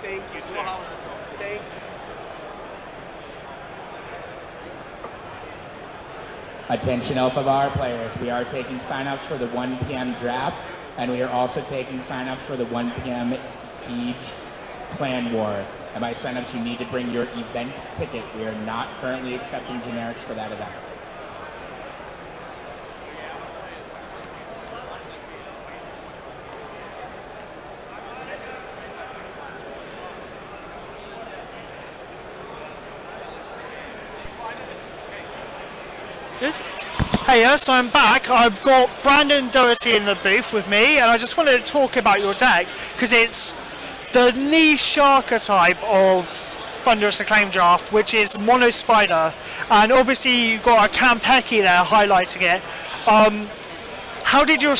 Thank you, sir. Thank you. Attention Alpha players, we are taking signups for the 1 p.m. draft, and we are also taking signups for the 1 p.m. Siege Clan War. And by signups, you need to bring your event ticket. We are not currently accepting generics for that event. Good. Hey, so I'm back. I've got Brandon Doherty in the booth with me, and I just wanted to talk about your deck because it's the niche archetype of Thunderous Acclaim draft, which is Mono Spider, and obviously you've got a Kampeki there highlighting it. How did your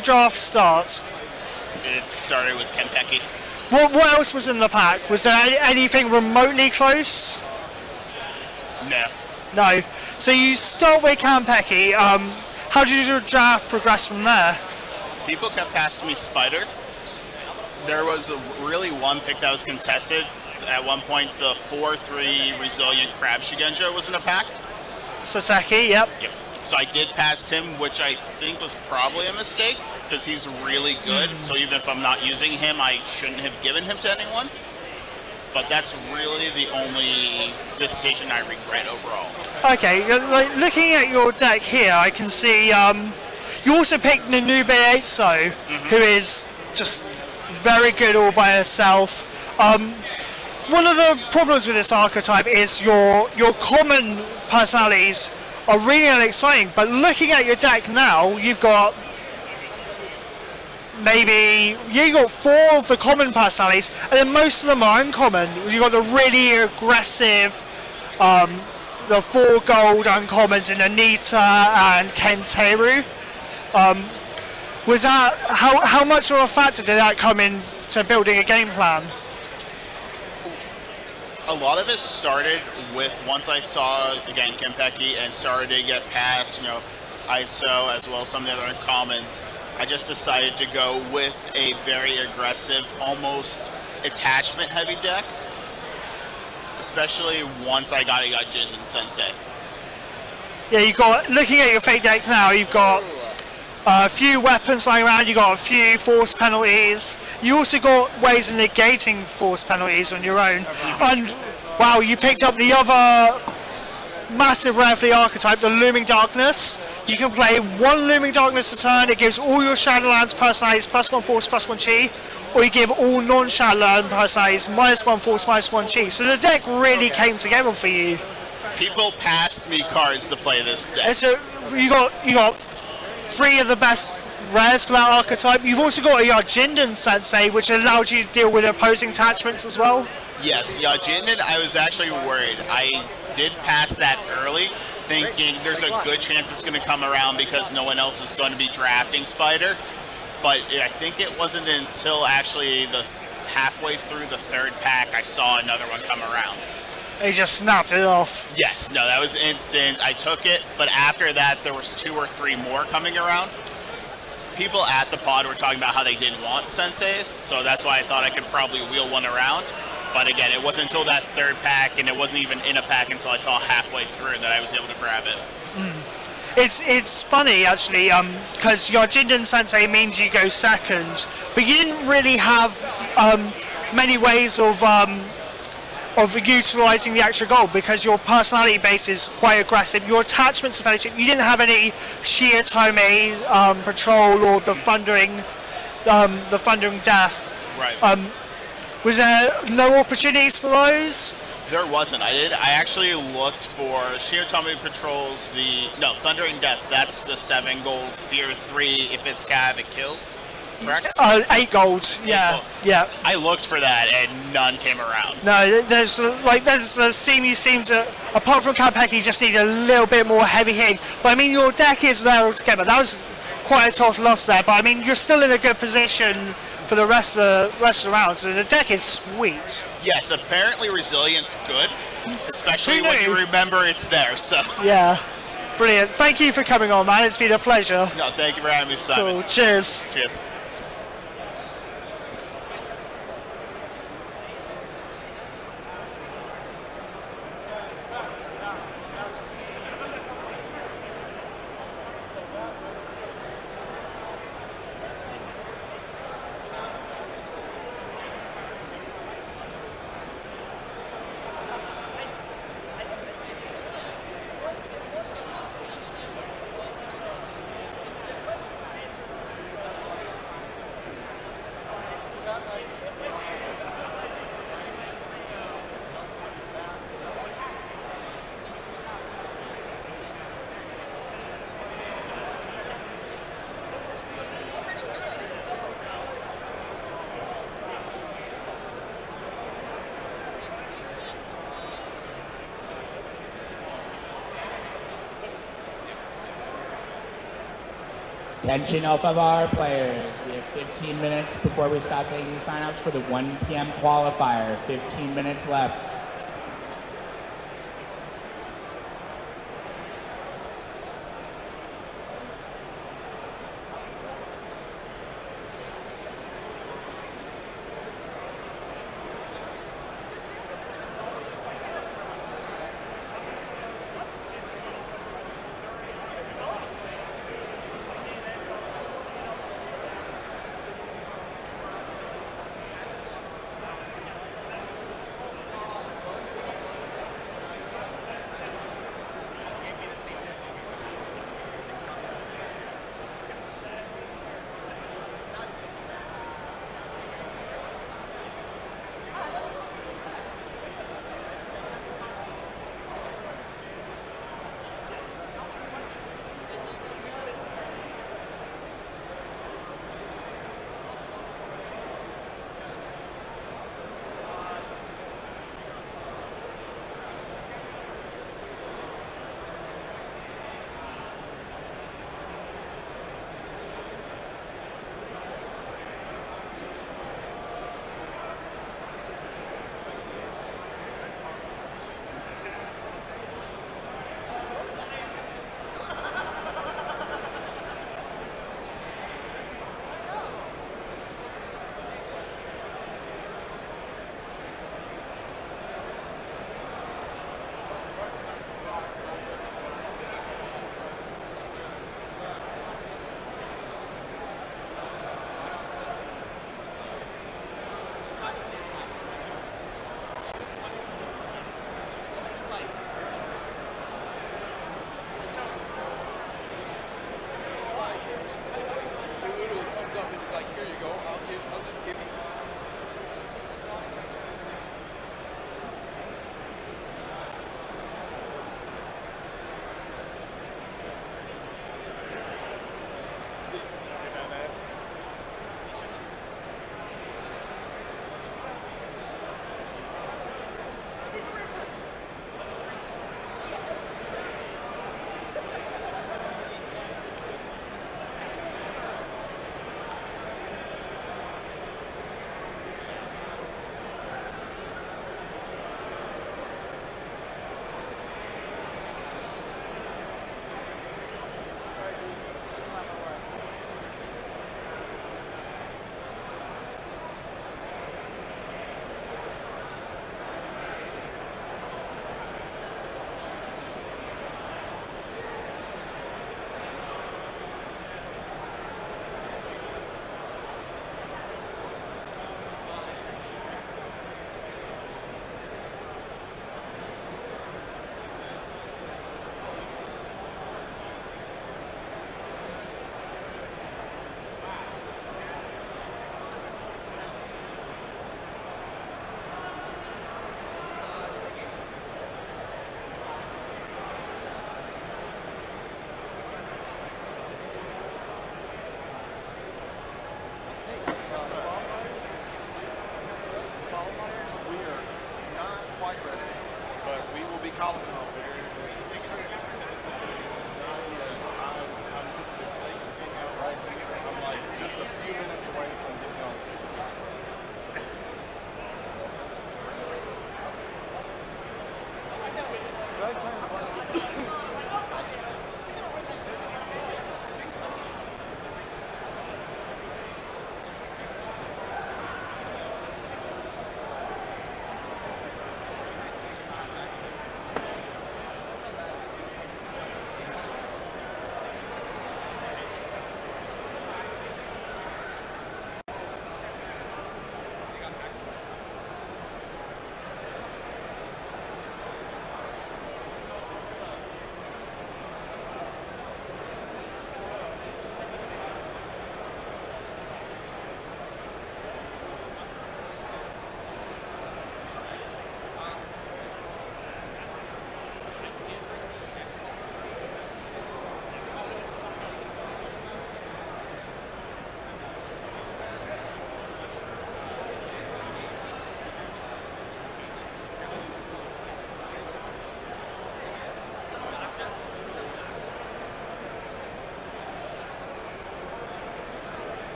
draft start? It started with Kampeki. What else was in the pack? Was there anything remotely close? No. No. So you start with Kampeki. How did your draft progress from there? People kept passing me Spider. There was really one pick that was contested. At one point, the 4/3 Resilient Crab Shigenja was in a pack. Saseki, yep. So I did pass him, which I think was probably a mistake, because he's really good. So even if I'm not using him, I shouldn't have given him to anyone. But that's really the only decision I regret overall. Okay, like, looking at your deck here, I can see you also picked Nanube Eitso, who is just very good all by herself. One of the problems with this archetype is your common personalities are really exciting, but looking at your deck now, you've got you got 4 of the common personalities, and then most of them are uncommon. You've got the really aggressive, the 4 gold uncommons in Anita and Kenteru. Was that how much of a factor did that come into building a game plan? A lot of it started with once I saw again Kampeki and started to get past, Eitso as well as some of the other uncommons. I just decided to go with a very aggressive, almost attachment-heavy deck, especially once I got Gencon Sensei. Yeah, looking at your fake deck now, you've got a few weapons lying around, you've got a few force penalties. You also got ways of negating force penalties on your own. And, wow, you picked up the other massive rare for the archetype, the Looming Darkness. You can play 1 Looming Darkness a turn. It gives all your Shadowlands personalities +1 force, +1 chi, or you give all non-Shadowland personalities -1 force, -1 chi. So the deck really came together for you. People passed me cards to play this deck. And so you got 3 of the best rares for that archetype. You've also got a Yajinden Sensei, which allowed you to deal with opposing attachments as well. Yes, Yajinden, I was actually worried. I did pass that early, thinking there's a good chance it's going to come around because no one else is going to be drafting Spider. But I think it wasn't until actually the halfway through the 3rd pack I saw another one come around. He just snapped it off. Yes, no, that was instant. I took it, but after that there was 2 or 3 more coming around. People at the pod were talking about how they didn't want senseis, so that's why I thought I could probably wheel one around. But again, it wasn't until that 3rd pack, and it wasn't even in a pack until I saw halfway through that I was able to grab it. It's funny actually, because your Jinden Sensei means you go second, but you didn't really have many ways of utilising the extra gold because your personality base is quite aggressive. Your attachments of fellowship, you didn't have any Shiotome patrol or the Thundering Death. Right. Was there no opportunities for those? There wasn't. I actually looked for Shinotami Patrols, Thundering Death. That's the 7 gold, Fear 3, if it's Cav, it kills. Correct? 8 gold, yeah. Yeah. I looked for that and none came around. No, there's the seem you seem to, apart from Kapeki, you just need a little bit more heavy hitting. But I mean, your deck is there altogether. That was quite a tough loss there, but I mean, you're still in a good position for the rest of the round, so the deck is sweet. Yes, apparently Resilience good, especially when you remember it's there, so. Yeah, brilliant. Thank you for coming on, man. It's been a pleasure. No, thank you for having me, Simon. Cool. Cheers. Cheers. Attention Alpha of our players. We have 15 minutes before we stop taking signups for the 1 p.m. qualifier. 15 minutes left.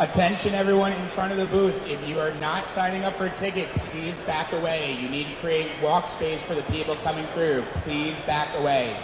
Attention everyone in front of the booth. If you are not signing up for a ticket, please back away. You need to create walk space for the people coming through. Please back away.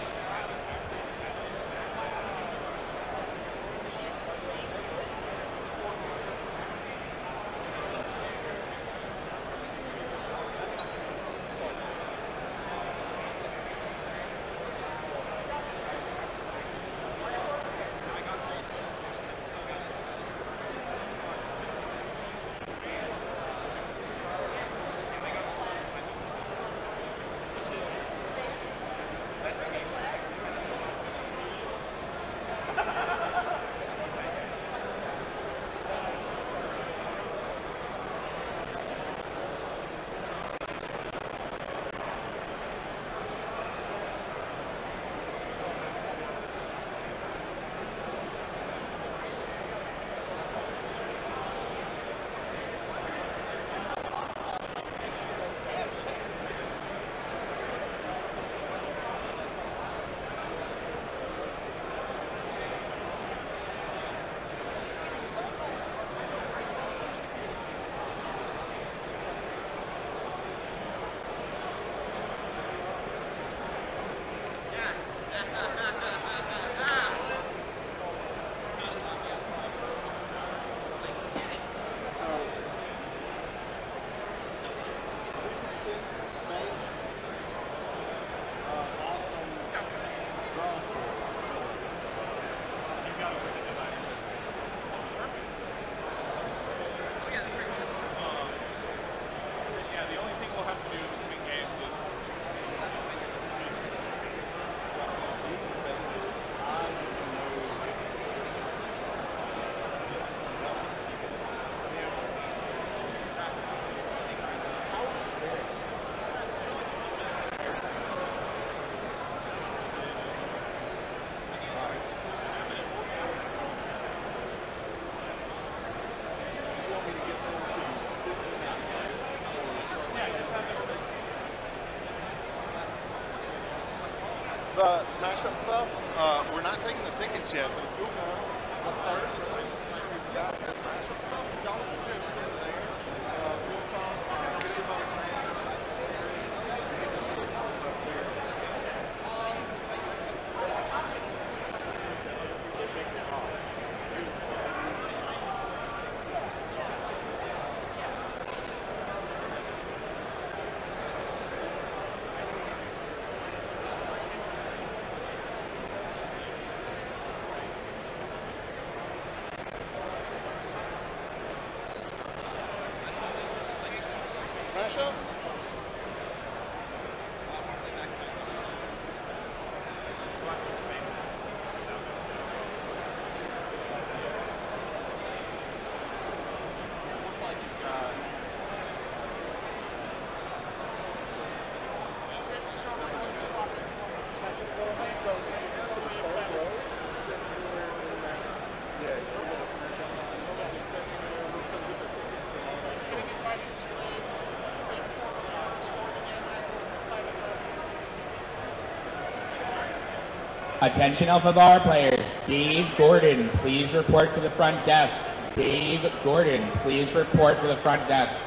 The smash up stuff, we're not taking the tickets yet, but if you'll come, the third it's got the smash up stuff. If y'all want to see it, it's there. We'll come, get everybody smash up? Looks like you've got Attention Alpha Bar players. Dave Gordon, please report to the front desk. Dave Gordon, please report to the front desk.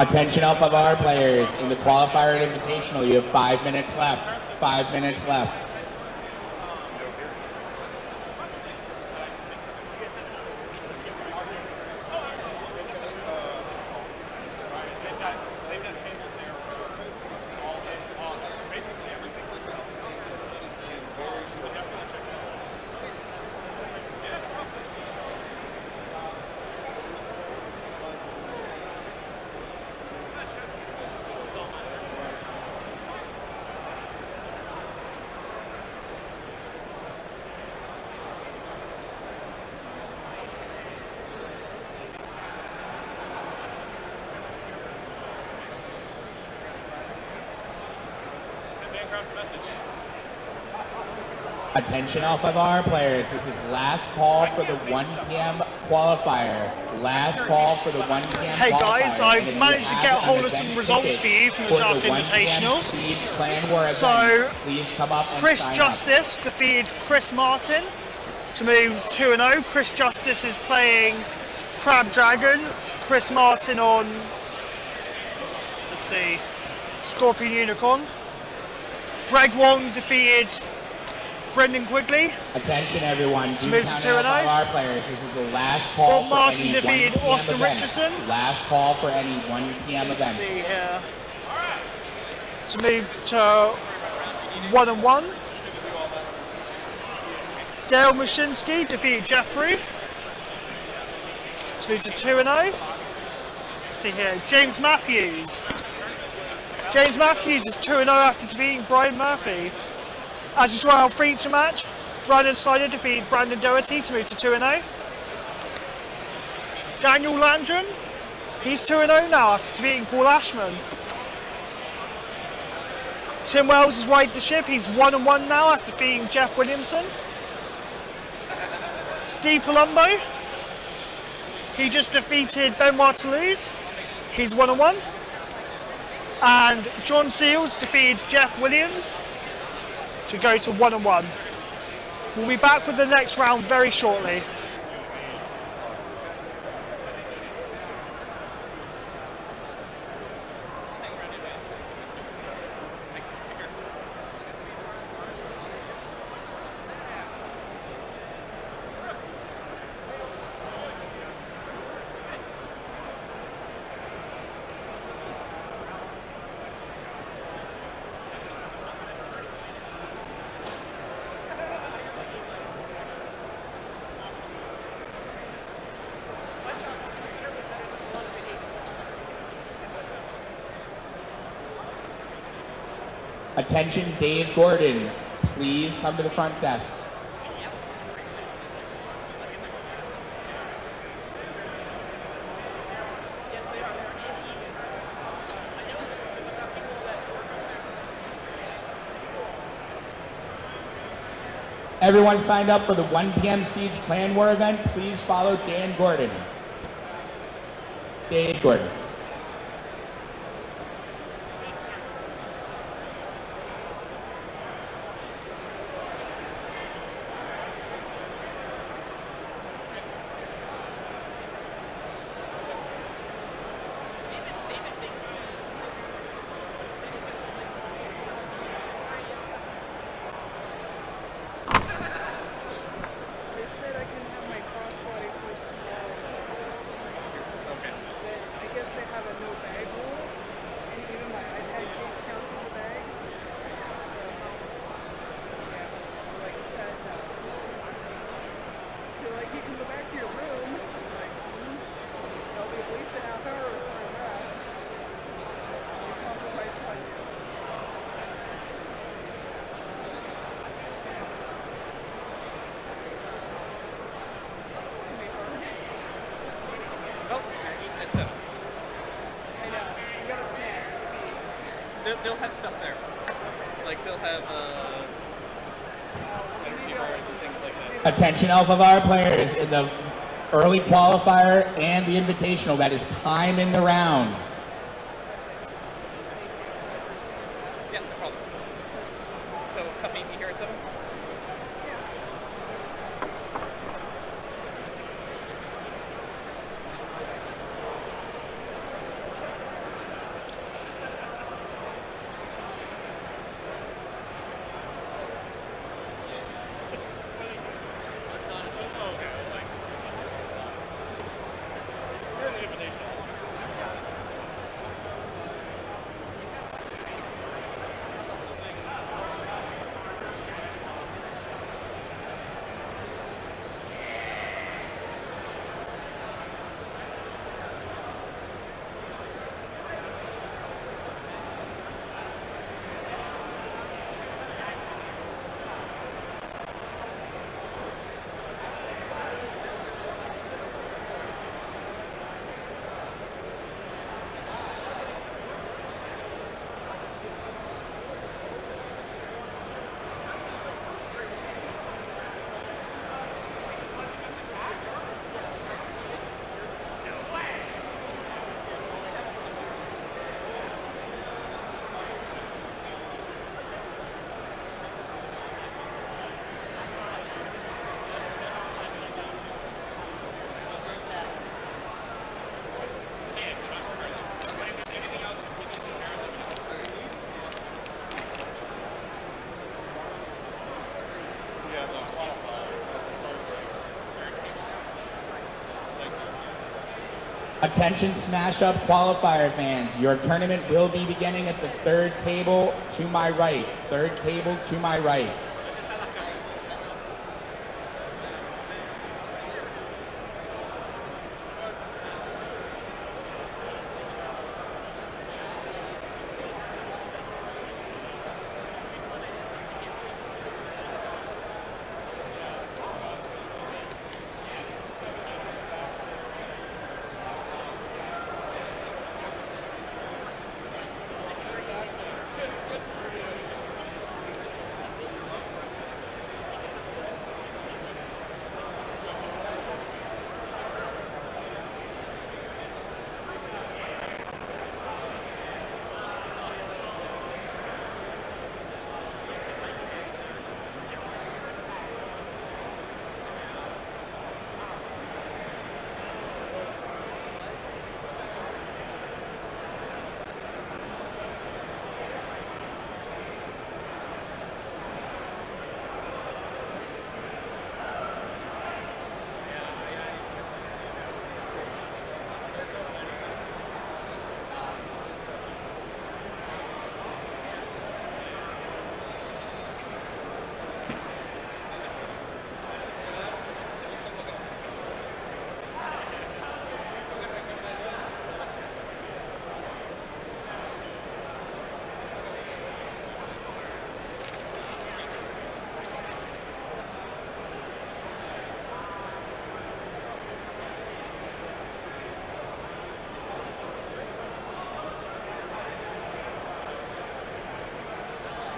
Attention Alpha Bar players, in the qualifier and invitational, you have 5 minutes left. 5 minutes left. Attention Alpha Bar players, this is last call for the 1 p.m. qualifier. Last call for the 1 p.m. Hey qualifier. guys, I've managed to get hold of some results for you from the Draft Invitational. So, Chris Justice defeated Chris Martin to move 2-0. Chris Justice is playing Crab Dragon. Chris Martin on, let's see, Scorpion Unicorn. Greg Wong defeated Brendan Quigley. Attention everyone, to move to 2-0. Our players, this is the last call. Bob Martin defeated Austin Richardson. Last call for any 1 p.m. event. Let's see here. To move to 1-1. Dale Mushinsky defeated Jeff Brew. To move to 2-0. Let's see here, James Matthews. James Matthews is 2-0 after defeating Brian Murphy. As you saw our feature match, Brandon Snyder defeated Brandon Doherty to move to 2-0. Daniel Landrum, he's 2-0 now after defeating Paul Ashman. Tim Wells has righted the ship, he's 1-1 now after defeating Jeff Williamson. Steve Palumbo, he just defeated Benoit Toulouse, he's 1-1. And John Seals defeated Jeff Williams to go to 1-1. We'll be back with the next round very shortly. Attention Dave Gordon, please come to the front desk. Everyone signed up for the 1 p.m. Siege Clan War event, please follow Dan Gordon. Dave Gordon. They'll have stuff there. Like they'll have energy bars and things like that. Attention Alpha Bar players, in the early qualifier and the invitational, that is time in the round. Yeah, no problem. So come meet me here at 7? Attention Smash Up qualifier fans, your tournament will be beginning at the third table to my right. Third table to my right.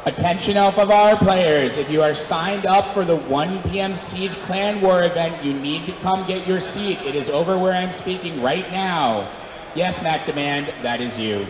Attention Alpha Var players, if you are signed up for the 1 p.m. Siege Clan War event, you need to come get your seat. It is over where I'm speaking right now. Yes, Mac Demand, that is you.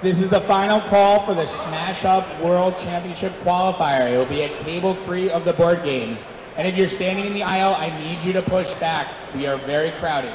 This is the final call for the Smash Up World Championship qualifier. It will be at table 3 of the board games. And if you're standing in the aisle, I need you to push back. We are very crowded.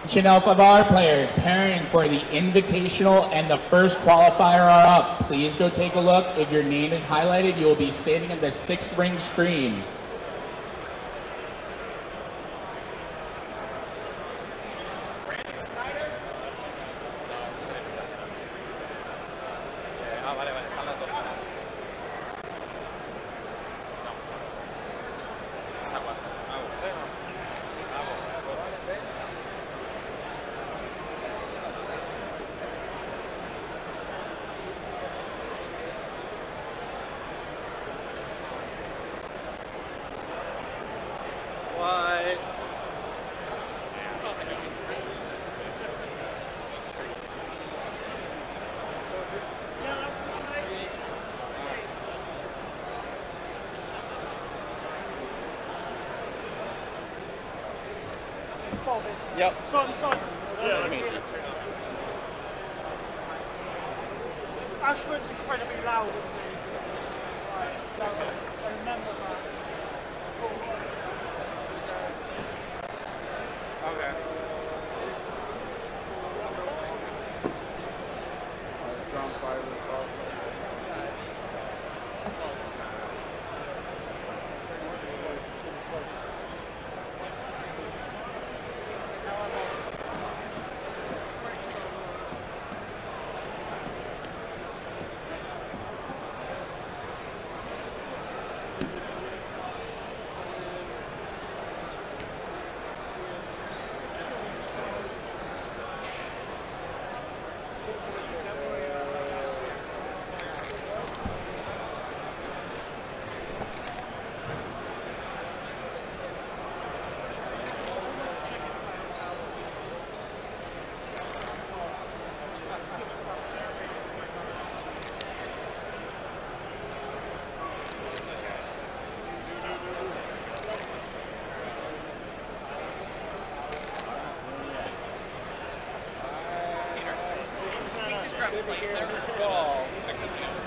Chanel 5R players pairing for the Invitational and the first qualifier are up. Please go take a look. If your name is highlighted, you will be standing in the 6th ring stream. Yep. So I'm sorry. Yeah, that's easy. Ashwood's incredibly loud, isn't he? Right, so I remember that. Okay. John Fiverr. Grab the plates there. Oh, check that out.